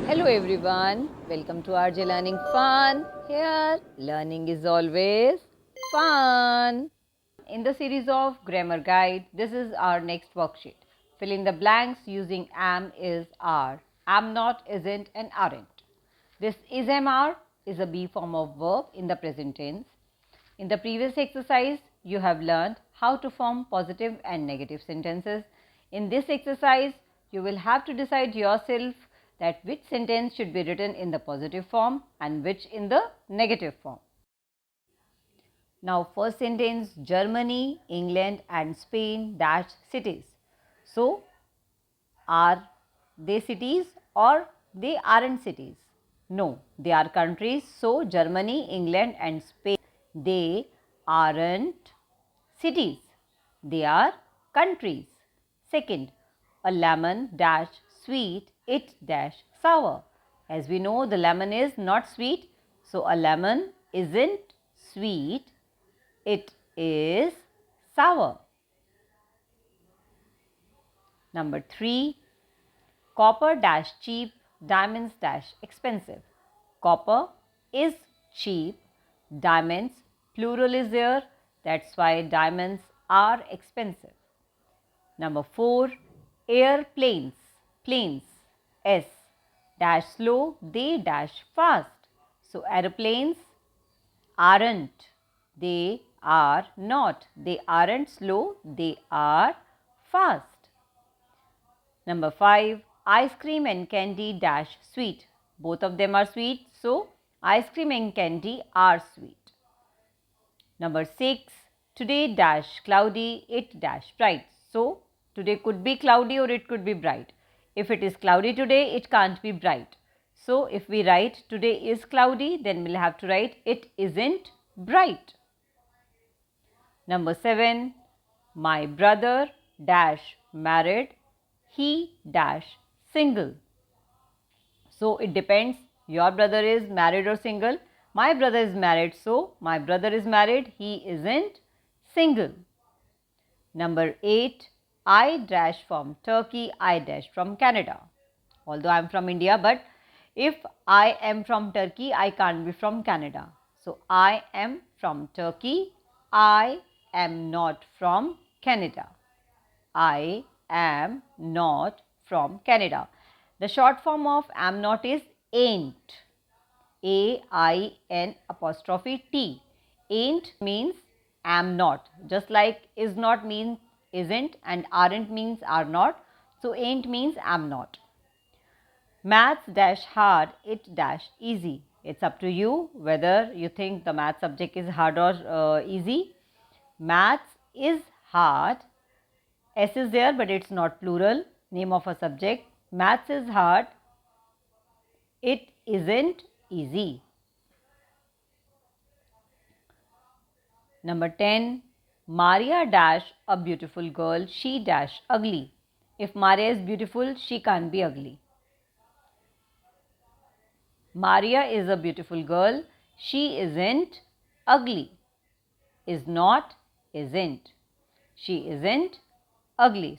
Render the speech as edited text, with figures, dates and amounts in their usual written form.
Hello everyone, welcome to RJ Learning Fun. Here, learning is always fun. In the series of grammar guide, this is our next worksheet. Fill in the blanks using am, is, are. Am not, isn't and aren't. This is are is a be form of verb in the present tense. In the previous exercise, you have learned how to form positive and negative sentences. In this exercise, you will have to decide yourself that which sentence should be written in the positive form and which in the negative form. Now, first sentence, Germany, England and Spain dash cities. So, are they cities or they aren't cities? No, they are countries. So, Germany, England and Spain, they aren't cities. They are countries. Second, a lemon dash sweet, it dash sour. As we know, the lemon is not sweet. So, a lemon isn't sweet, it is sour. Number 3, copper dash cheap, diamonds dash expensive. Copper is cheap, diamonds, plural is there, that's why diamonds are expensive. Number 4, airplanes, planes, S, dash slow, they dash fast. So, aeroplanes aren't, they are not, they aren't slow, they are fast. Number 5, ice cream and candy dash sweet. Both of them are sweet, so ice cream and candy are sweet. Number 6, today dash cloudy, it dash bright. So, today could be cloudy or it could be bright. If it is cloudy today, it can't be bright. So, if we write today is cloudy, then we'll have to write it isn't bright. Number 7, my brother dash married, he dash single. So, it depends, your brother is married or single. My brother is married, so my brother is married, he isn't single. Number 8, I dash from Turkey, I dash from Canada. Although I am from India, but if I am from Turkey, I can't be from Canada. So, I am from Turkey, I am not from Canada. I am not from Canada. The short form of am not is ain't. A-I-N''T. Ain't means am not. Just like is not means isn't and aren't means are not. So, ain't means am not. Maths dash hard, it dash easy. It's up to you whether you think the math subject is hard or easy. Maths is hard. S is there, but it's not plural, name of a subject. Maths is hard, it isn't easy. Number 10, Maria dash a beautiful girl, she dash ugly. If Maria is beautiful, she can't be ugly. Maria is a beautiful girl, she isn't ugly. Is not, isn't. She isn't ugly.